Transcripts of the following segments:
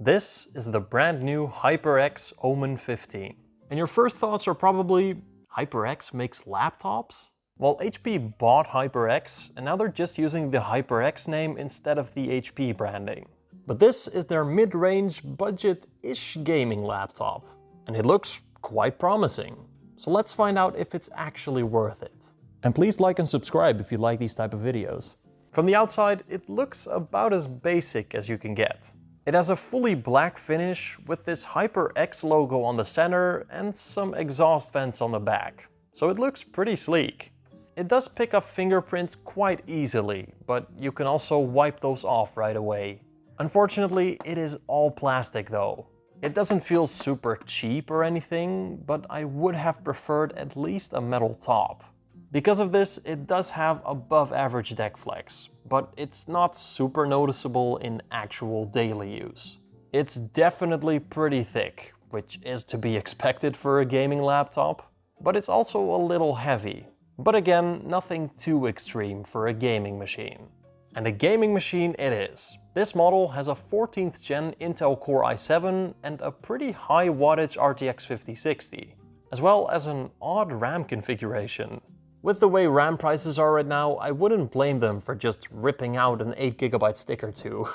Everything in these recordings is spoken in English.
This is the brand new HyperX Omen 15. And your first thoughts are probably, HyperX makes laptops? Well, HP bought HyperX and now they're just using the HyperX name instead of the HP branding. But this is their mid-range, budget-ish gaming laptop. And it looks quite promising. So let's find out if it's actually worth it. And please like and subscribe if you like these type of videos. From the outside, it looks about as basic as you can get. It has a fully black finish with this HyperX logo on the center and some exhaust vents on the back. So it looks pretty sleek. It does pick up fingerprints quite easily, but you can also wipe those off right away. Unfortunately, it is all plastic though. It doesn't feel super cheap or anything, but I would have preferred at least a metal top. Because of this, it does have above average deck flex, but it's not super noticeable in actual daily use. It's definitely pretty thick, which is to be expected for a gaming laptop, but it's also a little heavy. But again, nothing too extreme for a gaming machine. And a gaming machine it is. This model has a 14th gen Intel Core i7 and a pretty high wattage RTX 5060, as well as an odd RAM configuration. With the way RAM prices are right now, I wouldn't blame them for just ripping out an 8GB stick or two.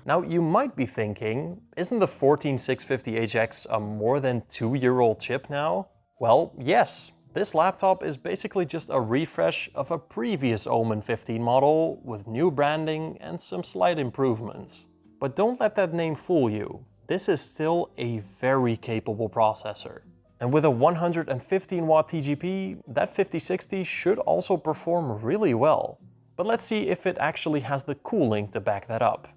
Now you might be thinking, isn't the 14650HX a more than 2-year-old chip now? Well, yes. This laptop is basically just a refresh of a previous Omen 15 model with new branding and some slight improvements. But don't let that name fool you. This is still a very capable processor. And with a 115 watt TGP, that 5060 should also perform really well. But let's see if it actually has the cooling to back that up.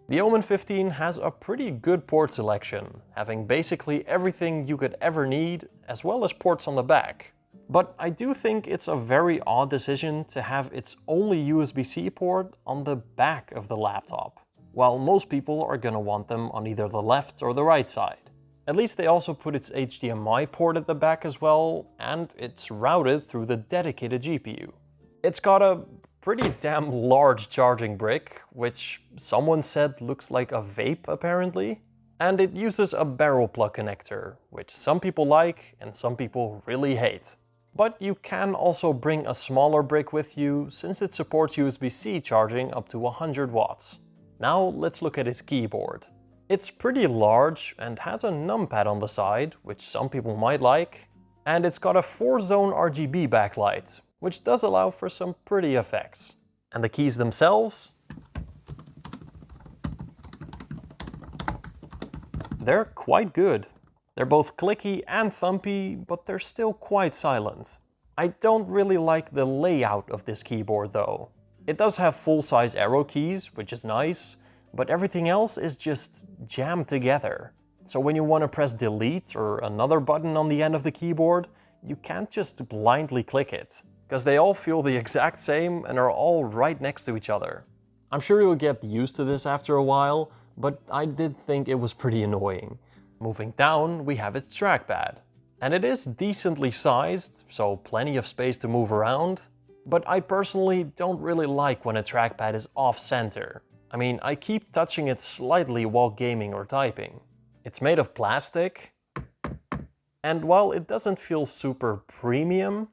The Omen 15 has a pretty good port selection, having basically everything you could ever need, as well as ports on the back. But I do think it's a very odd decision to have its only USB-C port on the back of the laptop, while most people are gonna want them on either the left or the right side. At least they also put its HDMI port at the back as well, and it's routed through the dedicated GPU. It's got a pretty damn large charging brick, which someone said looks like a vape apparently. And it uses a barrel plug connector, which some people like and some people really hate. But you can also bring a smaller brick with you, since it supports USB-C charging up to 100 watts. Now let's look at its keyboard. It's pretty large and has a numpad on the side, which some people might like. And it's got a 4-zone RGB backlight, which does allow for some pretty effects. And the keys themselves? They're quite good. They're both clicky and thumpy, but they're still quite silent. I don't really like the layout of this keyboard though. It does have full-size arrow keys, which is nice, but everything else is just jammed together. So when you want to press delete or another button on the end of the keyboard, you can't just blindly click it, because they all feel the exact same and are all right next to each other. I'm sure you'll get used to this after a while, but I did think it was pretty annoying. Moving down, we have its trackpad. And it is decently sized, so plenty of space to move around. But I personally don't really like when a trackpad is off-center. I mean, I keep touching it slightly while gaming or typing. It's made of plastic, and while it doesn't feel super premium,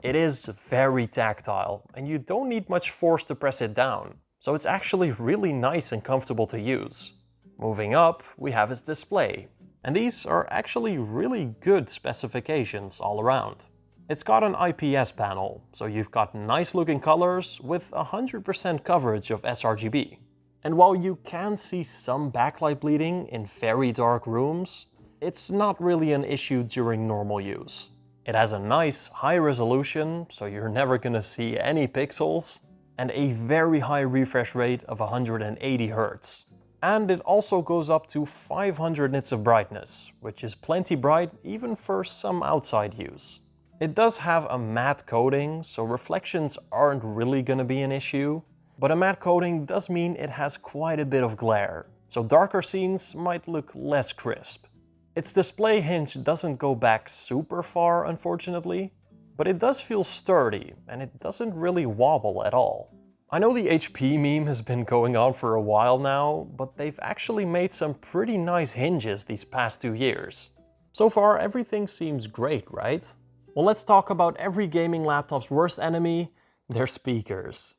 it is very tactile, and you don't need much force to press it down. So it's actually really nice and comfortable to use. Moving up, we have its display. And these are actually really good specifications all around. It's got an IPS panel, so you've got nice looking colors with 100% coverage of sRGB. And while you can see some backlight bleeding in very dark rooms, it's not really an issue during normal use. It has a nice high resolution, so you're never gonna see any pixels, and a very high refresh rate of 180 Hz. And it also goes up to 500 nits of brightness, which is plenty bright even for some outside use. It does have a matte coating, so reflections aren't really gonna be an issue, but a matte coating does mean it has quite a bit of glare, so darker scenes might look less crisp. Its display hinge doesn't go back super far, unfortunately, but it does feel sturdy and it doesn't really wobble at all. I know the HP meme has been going on for a while now, but they've actually made some pretty nice hinges these past 2 years. So far, everything seems great, right? Well, let's talk about every gaming laptop's worst enemy, their speakers.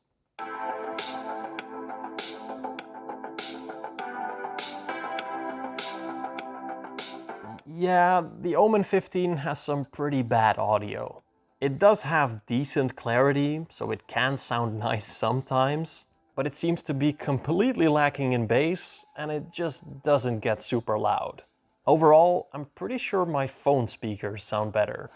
Yeah, the Omen 15 has some pretty bad audio. It does have decent clarity, so it can sound nice sometimes, but it seems to be completely lacking in bass, and it just doesn't get super loud. Overall, I'm pretty sure my phone speakers sound better.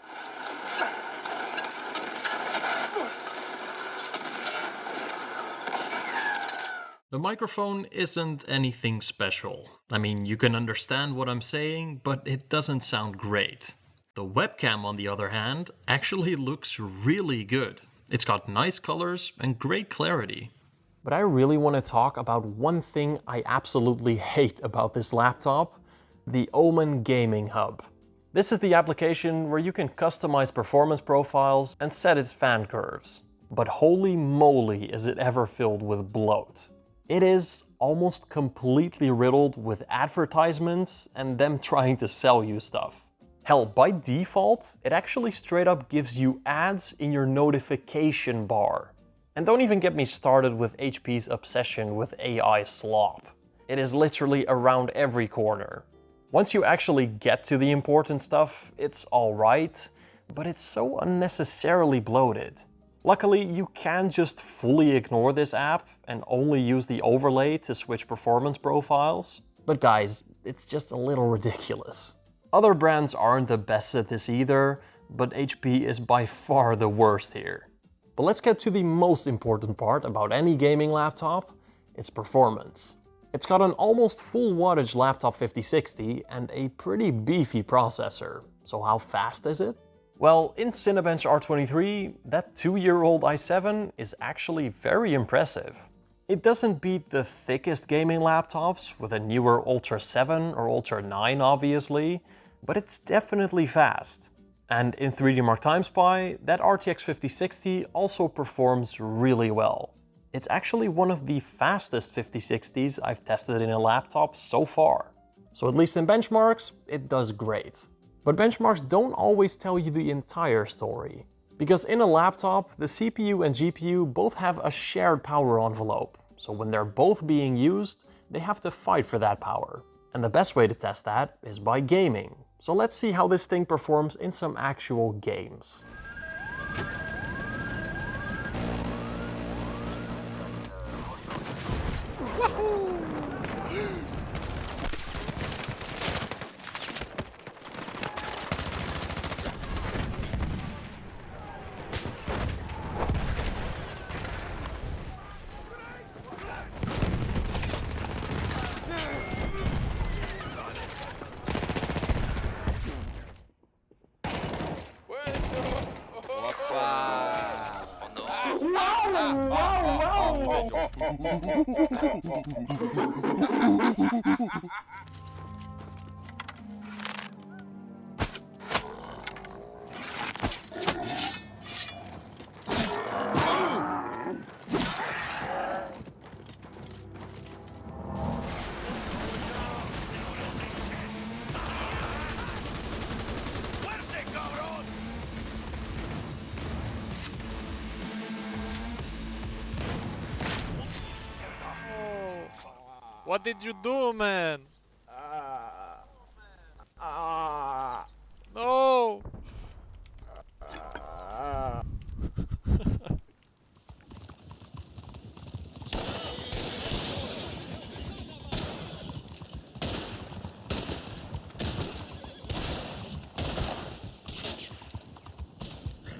The microphone isn't anything special. I mean, you can understand what I'm saying, but it doesn't sound great. The webcam, on the other hand, actually looks really good. It's got nice colors and great clarity. But I really want to talk about one thing I absolutely hate about this laptop, the Omen Gaming Hub. This is the application where you can customize performance profiles and set its fan curves. But holy moly is it ever filled with bloat. It is almost completely riddled with advertisements and them trying to sell you stuff. Hell, by default, it actually straight up gives you ads in your notification bar. And don't even get me started with HP's obsession with AI slop. It is literally around every corner. Once you actually get to the important stuff, it's alright, but it's so unnecessarily bloated. Luckily, you can just fully ignore this app and only use the overlay to switch performance profiles. But guys, it's just a little ridiculous. Other brands aren't the best at this either, but HP is by far the worst here. But let's get to the most important part about any gaming laptop, its performance. It's got an almost full wattage laptop 5060 and a pretty beefy processor. So how fast is it? Well, in Cinebench R23, that 2-year-old i7 is actually very impressive. It doesn't beat the thickest gaming laptops with a newer Ultra 7 or Ultra 9 obviously, but it's definitely fast. And in 3D Mark TimeSpy, that RTX 5060 also performs really well. It's actually one of the fastest 5060s I've tested in a laptop so far. So at least in benchmarks, it does great. But benchmarks don't always tell you the entire story. Because in a laptop, the CPU and GPU both have a shared power envelope. So when they're both being used, they have to fight for that power. And the best way to test that is by gaming. So let's see how this thing performs in some actual games. What did you do, man? No!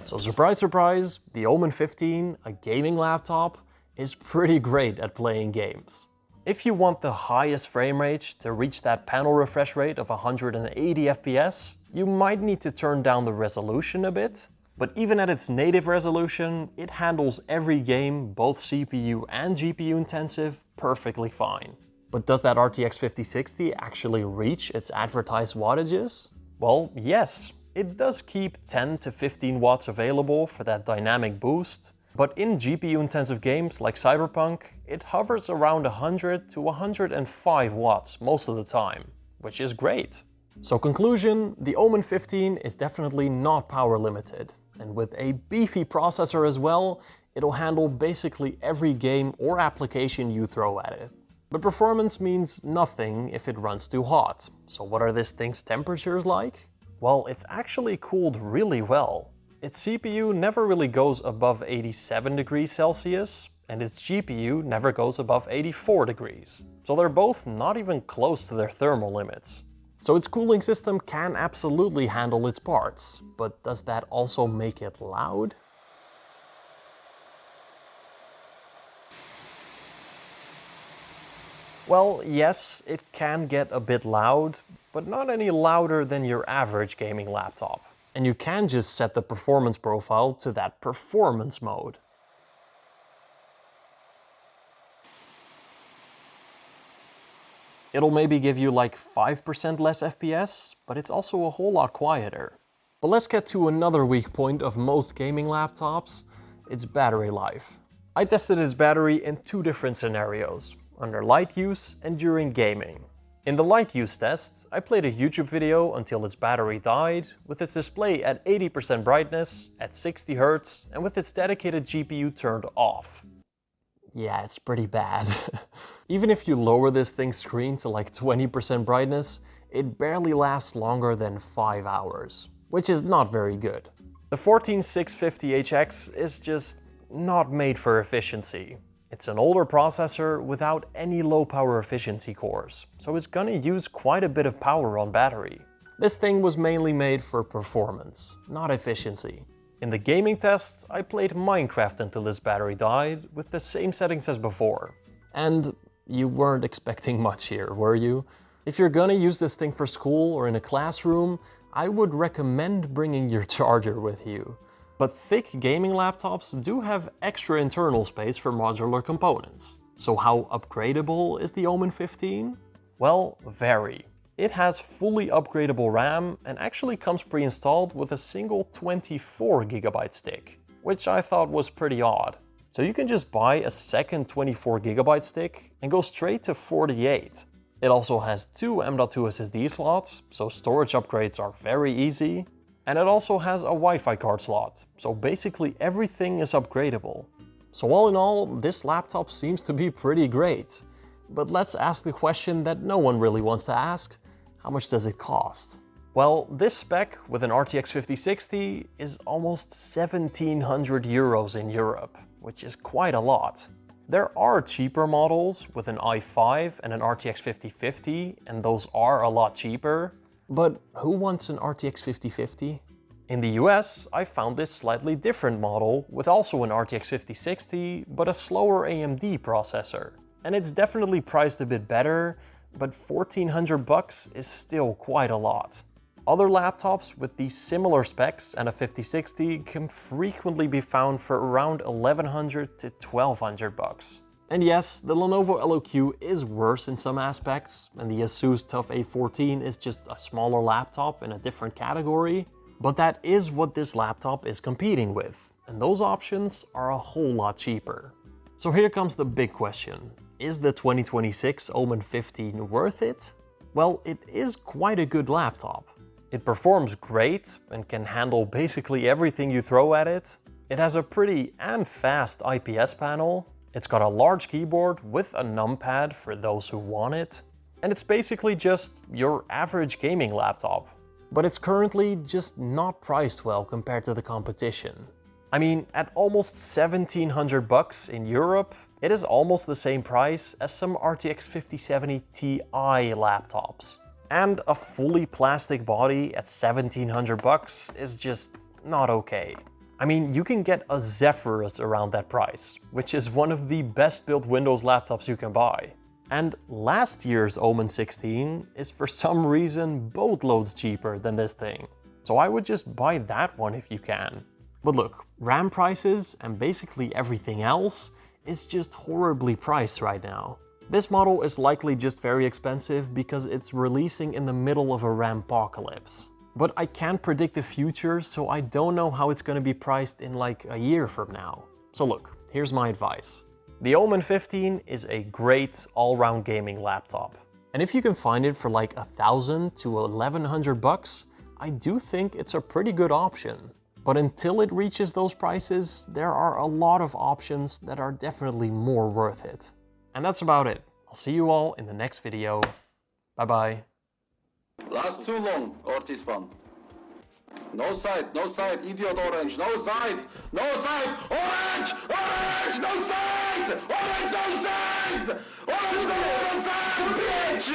So surprise, surprise, the Omen 15, a gaming laptop, is pretty great at playing games. If you want the highest frame rate to reach that panel refresh rate of 180 FPS, you might need to turn down the resolution a bit, but even at its native resolution, it handles every game, both CPU and GPU intensive, perfectly fine. But does that RTX 5060 actually reach its advertised wattages? Well, yes, it does keep 10 to 15 watts available for that dynamic boost, But in GPU-intensive games like Cyberpunk, it hovers around 100 to 105 watts most of the time, which is great. So conclusion, the Omen 15 is definitely not power limited, and with a beefy processor as well, it'll handle basically every game or application you throw at it. But performance means nothing if it runs too hot. So what are this thing's temperatures like? Well, it's actually cooled really well. Its CPU never really goes above 87 degrees Celsius, and its GPU never goes above 84 degrees. So they're both not even close to their thermal limits. So its cooling system can absolutely handle its parts, but does that also make it loud? Well, yes, it can get a bit loud, but not any louder than your average gaming laptop. And you can just set the performance profile to that performance mode. It'll maybe give you like 5% less FPS, but it's also a whole lot quieter. But let's get to another weak point of most gaming laptops, its battery life. I tested its battery in two different scenarios, under light use and during gaming. In the light use test, I played a YouTube video until its battery died, with its display at 80% brightness, at 60 Hz, and with its dedicated GPU turned off. Yeah, it's pretty bad. Even if you lower this thing's screen to like 20% brightness, it barely lasts longer than 5 hours, which is not very good. The 14650HX is just not made for efficiency. It's an older processor without any low power efficiency cores, so it's gonna use quite a bit of power on battery. This thing was mainly made for performance, not efficiency. In the gaming test, I played Minecraft until this battery died, with the same settings as before. And you weren't expecting much here, were you? If you're gonna use this thing for school or in a classroom, I would recommend bringing your charger with you. But thick gaming laptops do have extra internal space for modular components. So how upgradable is the Omen 15? Well, very. It has fully upgradable RAM and actually comes pre-installed with a single 24GB stick, which I thought was pretty odd. So you can just buy a second 24GB stick and go straight to 48. It also has two M.2 SSD slots, so storage upgrades are very easy. And it also has a Wi-Fi card slot, so basically everything is upgradable. So all in all, this laptop seems to be pretty great. But let's ask the question that no one really wants to ask: how much does it cost? Well, this spec with an RTX 5060 is almost 1700 euros in Europe, which is quite a lot. There are cheaper models with an i5 and an RTX 5050, and those are a lot cheaper. But who wants an RTX 5050? In the US, I found this slightly different model with also an RTX 5060, but a slower AMD processor. And it's definitely priced a bit better, but 1400 bucks is still quite a lot. Other laptops with these similar specs and a 5060 can frequently be found for around 1100 to 1200 bucks. And yes, the Lenovo LOQ is worse in some aspects, and the Asus TUF A14 is just a smaller laptop in a different category, but that is what this laptop is competing with, and those options are a whole lot cheaper. So here comes the big question. Is the 2026 Omen 15 worth it? Well, it is quite a good laptop. It performs great and can handle basically everything you throw at it. It has a pretty and fast IPS panel. It's got a large keyboard with a numpad for those who want it. And it's basically just your average gaming laptop. But it's currently just not priced well compared to the competition. I mean, at almost 1700 bucks in Europe, it is almost the same price as some RTX 5070 Ti laptops. And a fully plastic body at 1700 bucks is just not okay. I mean, you can get a Zephyrus around that price, which is one of the best built Windows laptops you can buy. And last year's Omen 16 is for some reason boatloads cheaper than this thing. So I would just buy that one if you can. But look, RAM prices and basically everything else is just horribly priced right now. This model is likely just very expensive because it's releasing in the middle of a RAM-pocalypse. But I can't predict the future, so I don't know how it's going to be priced in like a year from now. So look, here's my advice. The Omen 15 is a great all-round gaming laptop. And if you can find it for like $1,000 to $1,100, I do think it's a pretty good option. But until it reaches those prices, there are a lot of options that are definitely more worth it. And that's about it. I'll see you all in the next video. Bye bye. Last too long, Ortiz one. No side, idiot orange, no side, orange, no side, orange, no side, orange, no side, bitch!